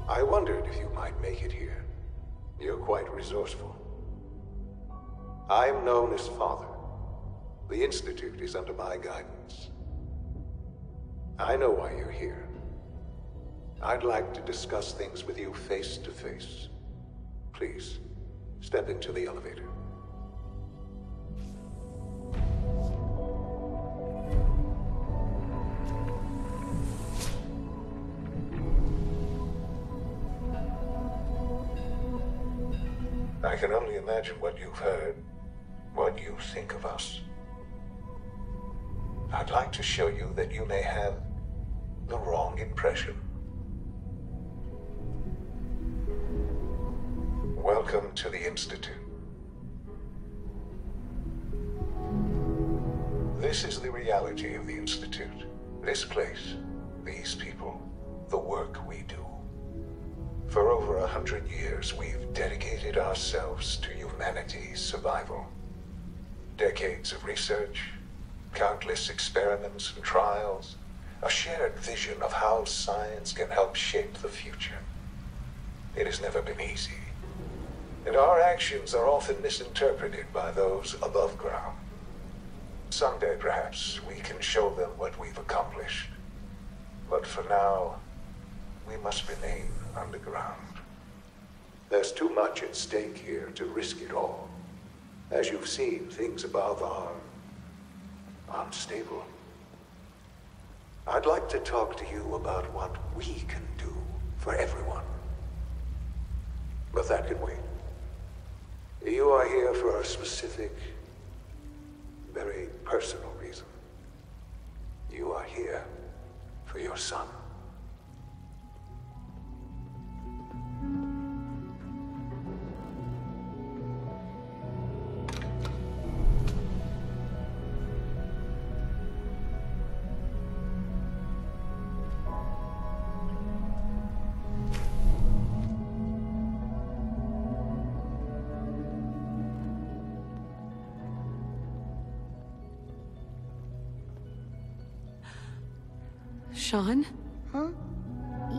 I wondered if you might make it here. You're quite resourceful. I'm known as Father. The Institute is under my guidance. I know why you're here. I'd like to discuss things with you face to face. Please, step into the elevator. I can only imagine what you've heard, what you think of us. I'd like to show you that you may have the wrong impression. Welcome to the Institute. This is the reality of the Institute. This place, these people, the work we do. For over 100 years, we've dedicated ourselves to humanity's survival. Decades of research, countless experiments and trials, a shared vision of how science can help shape the future. It has never been easy, and our actions are often misinterpreted by those above ground. Someday, perhaps, we can show them what we've accomplished. But for now, we must remain underground. There's too much at stake here to risk it all. As you've seen, things above are unstable. I'd like to talk to you about what we can do for everyone. But that can wait. You are here for a specific, very personal reason. You are here for your son. Sean? Huh?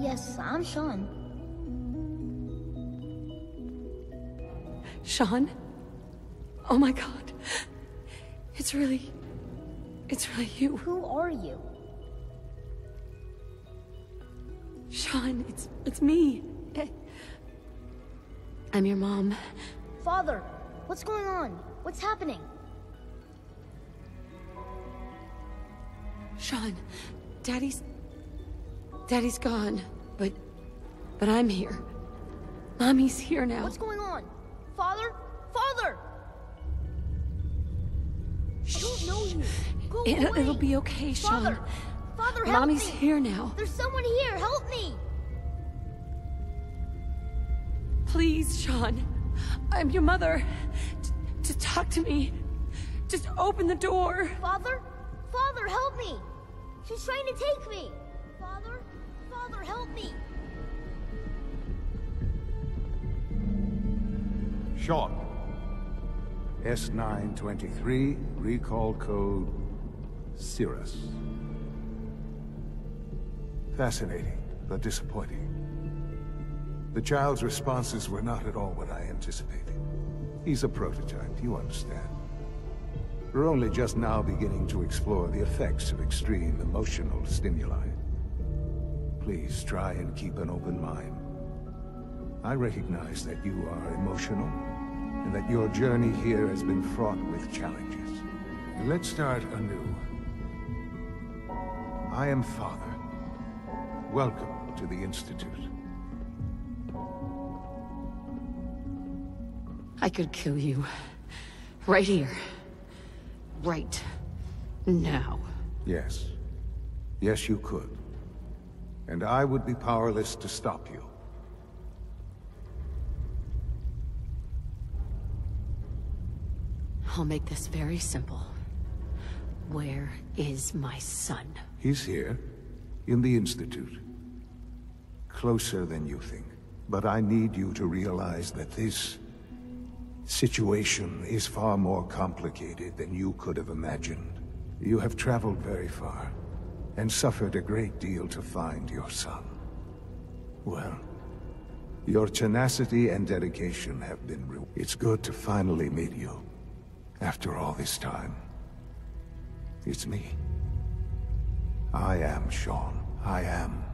Yes, I'm Sean. Sean? Oh my God. It's really you. Who are you? Sean, it's me. I'm your mom. Father, what's going on? What's happening? Sean, Daddy's gone, but I'm here. Mommy's here now. What's going on? Father? Father! I don't know you. Go away. It'll be okay, Sean. Father! Father, help Mommy's me! here now. There's someone here. Help me! Please, Sean. I'm your mother. To talk to me. Just open the door. Father? Father, help me! She's trying to take me! Father? Father, help me! Sean. S923, recall code Cirrus. Fascinating, but disappointing. The child's responses were not at all what I anticipated. He's a prototype, you understand. We're only just now beginning to explore the effects of extreme emotional stimuli. Please try and keep an open mind. I recognize that you are emotional, and that your journey here has been fraught with challenges. Let's start anew. I am Father. Welcome to the Institute. I could kill you. Right here. Right now. Yes. Yes, you could. And I would be powerless to stop you. I'll make this very simple. Where is my son? He's here, in the Institute. Closer than you think. But I need you to realize that this situation is far more complicated than you could have imagined. You have traveled very far, and suffered a great deal to find your son. Well, Your tenacity and dedication have been It's good to finally meet you. After all this time. It's me. I am Sean. I am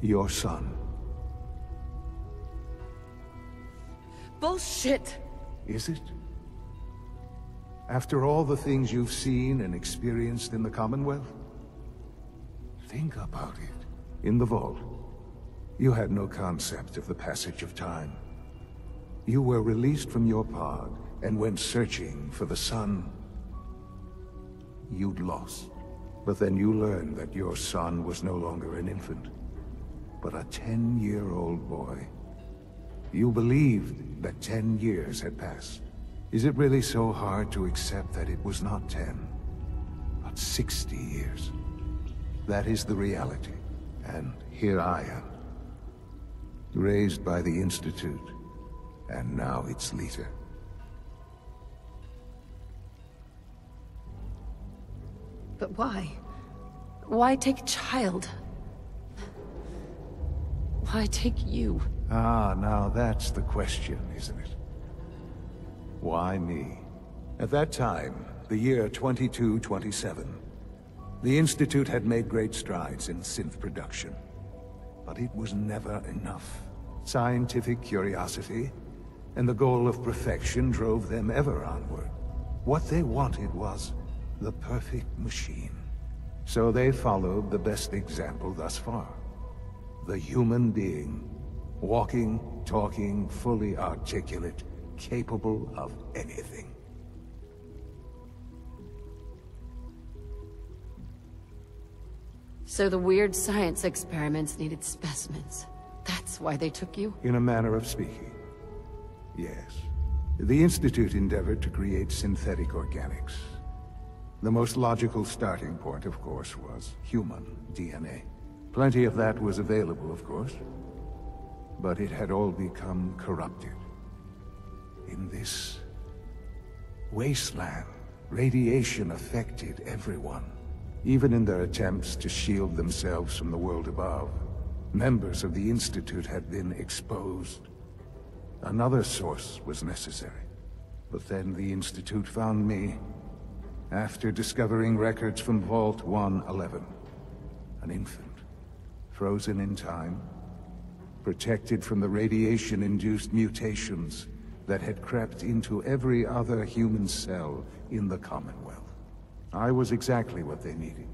your son. Bullshit! Is it? After all the things you've seen and experienced in the Commonwealth? Think about it. In the vault, you had no concept of the passage of time. You were released from your pod and went searching for the son you'd lost. But then you learned that your son was no longer an infant, but a 10-year-old boy. You believed that 10 years had passed. Is it really so hard to accept that it was not 10, but 60 years? That is the reality. And here I am, raised by the Institute, and now its leader. But why? Why take a child? Why take you? Ah, now that's the question, isn't it? Why me? At that time, the year 2227, the Institute had made great strides in synth production. But it was never enough. Scientific curiosity and the goal of perfection drove them ever onward. What they wanted was the perfect machine. So they followed the best example thus far. The human being. Walking, talking, fully articulate, capable of anything. So the weird science experiments needed specimens. That's why they took you? In a manner of speaking. Yes. The Institute endeavored to create synthetic organics. The most logical starting point, of course, was human DNA. Plenty of that was available, of course. But it had all become corrupted. In this wasteland, radiation affected everyone. Even in their attempts to shield themselves from the world above, members of the Institute had been exposed. Another source was necessary. But then the Institute found me, after discovering records from Vault 111. An infant, frozen in time, protected from the radiation-induced mutations that had crept into every other human cell in the Commonwealth. I was exactly what they needed.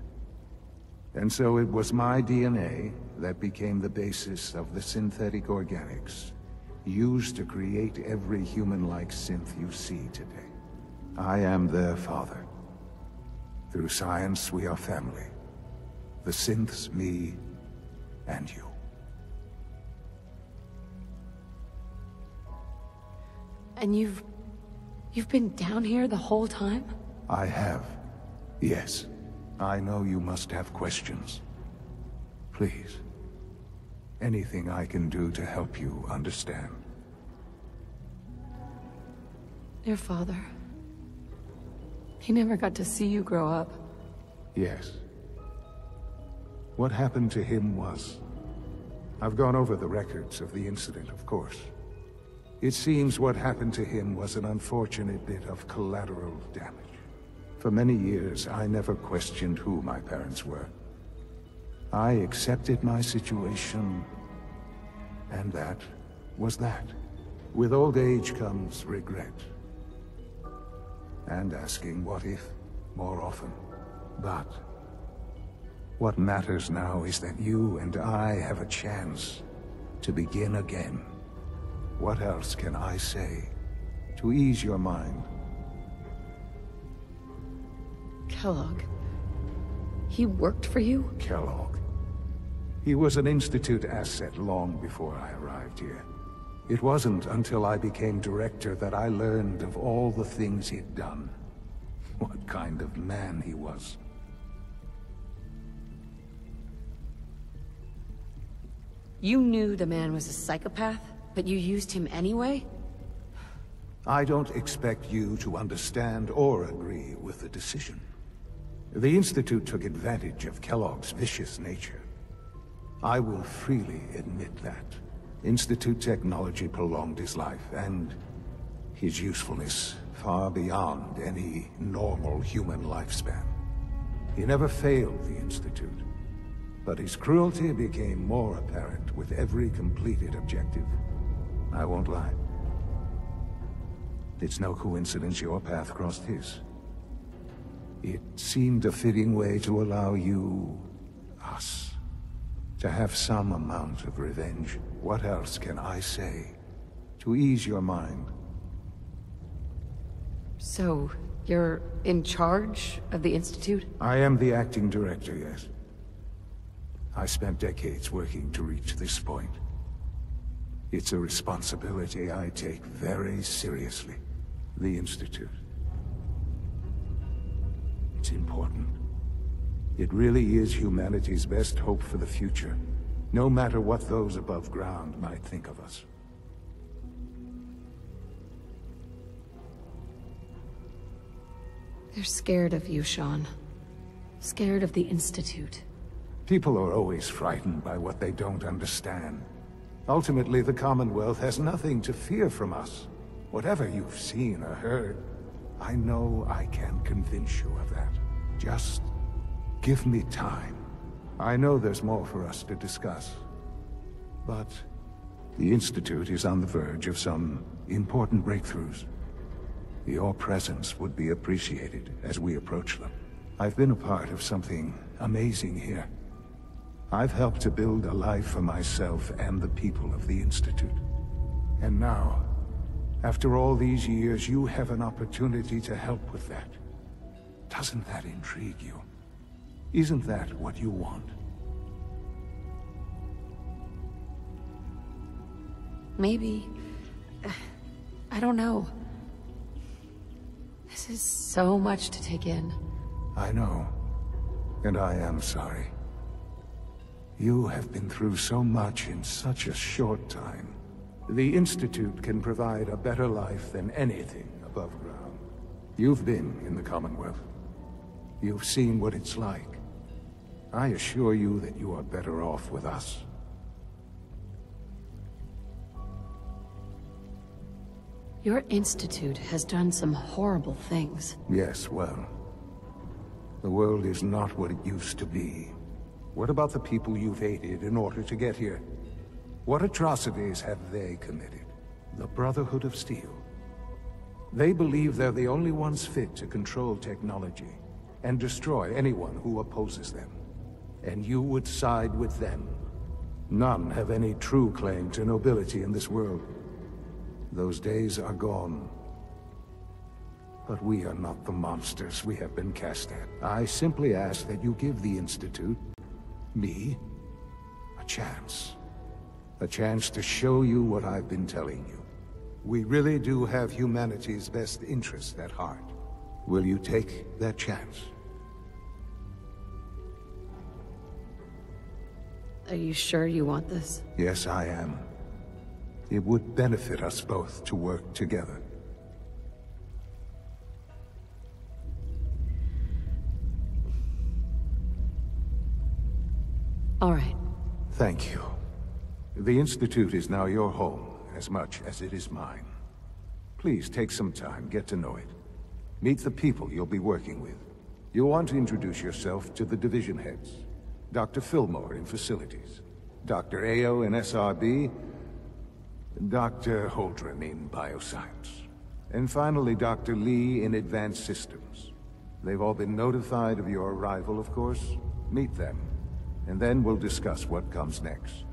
And so it was my DNA that became the basis of the synthetic organics used to create every human-like synth you see today. I am their father. Through science, we are family. The synths, me, and you. And you've been down here the whole time? I have. Yes. I know you must have questions. Please. Anything I can do to help you understand. Your father. He never got to see you grow up. Yes. What happened to him was... I've gone over the records of the incident, of course. It seems what happened to him was an unfortunate bit of collateral damage. For many years, I never questioned who my parents were. I accepted my situation, and that was that. With old age comes regret. And asking what if more often. But what matters now is that you and I have a chance to begin again. What else can I say to ease your mind? Kellogg. He worked for you? Kellogg. He was an Institute asset long before I arrived here. It wasn't until I became director that I learned of all the things he'd done. What kind of man he was. You knew the man was a psychopath, but you used him anyway? I don't expect you to understand or agree with the decision. The Institute took advantage of Kellogg's vicious nature. I will freely admit that. Institute technology prolonged his life, and his usefulness far beyond any normal human lifespan. He never failed the Institute, but his cruelty became more apparent with every completed objective. I won't lie. It's no coincidence your path crossed his. It seemed a fitting way to allow you, us, to have some amount of revenge. What else can I say to ease your mind? So, you're in charge of the Institute? I am the acting director, yes. I spent decades working to reach this point. It's a responsibility I take very seriously. The Institute. It's important. It really is humanity's best hope for the future, no matter what those above ground might think of us. They're scared of you, Sean. Scared of the Institute. People are always frightened by what they don't understand. Ultimately, the Commonwealth has nothing to fear from us. Whatever you've seen or heard, I know I can convince you of that. Just give me time. I know there's more for us to discuss. But the Institute is on the verge of some important breakthroughs. Your presence would be appreciated as we approach them. I've been a part of something amazing here. I've helped to build a life for myself and the people of the Institute. And now, after all these years, you have an opportunity to help with that. Doesn't that intrigue you? Isn't that what you want? Maybe. I don't know. This is so much to take in. I know. And I am sorry. You have been through so much in such a short time. The Institute can provide a better life than anything above ground. You've been in the Commonwealth. You've seen what it's like. I assure you that you are better off with us. Your Institute has done some horrible things. Yes, well, the world is not what it used to be. What about the people you've aided in order to get here? What atrocities have they committed? The Brotherhood of Steel. They believe they're the only ones fit to control technology and destroy anyone who opposes them. And you would side with them. None have any true claim to nobility in this world. Those days are gone. But we are not the monsters we have been cast at. I simply ask that you give the Institute, me, a chance. A chance to show you what I've been telling you. We really do have humanity's best interest at heart. Will you take that chance? Are you sure you want this? Yes, I am. It would benefit us both to work together. All right. Thank you. The Institute is now your home, as much as it is mine. Please take some time, get to know it. Meet the people you'll be working with. You'll want to introduce yourself to the division heads. Dr. Fillmore in Facilities, Dr. Ayo in SRB, Dr. Holdren in Bioscience, and finally Dr. Lee in Advanced Systems. They've all been notified of your arrival, of course. Meet them, and then we'll discuss what comes next.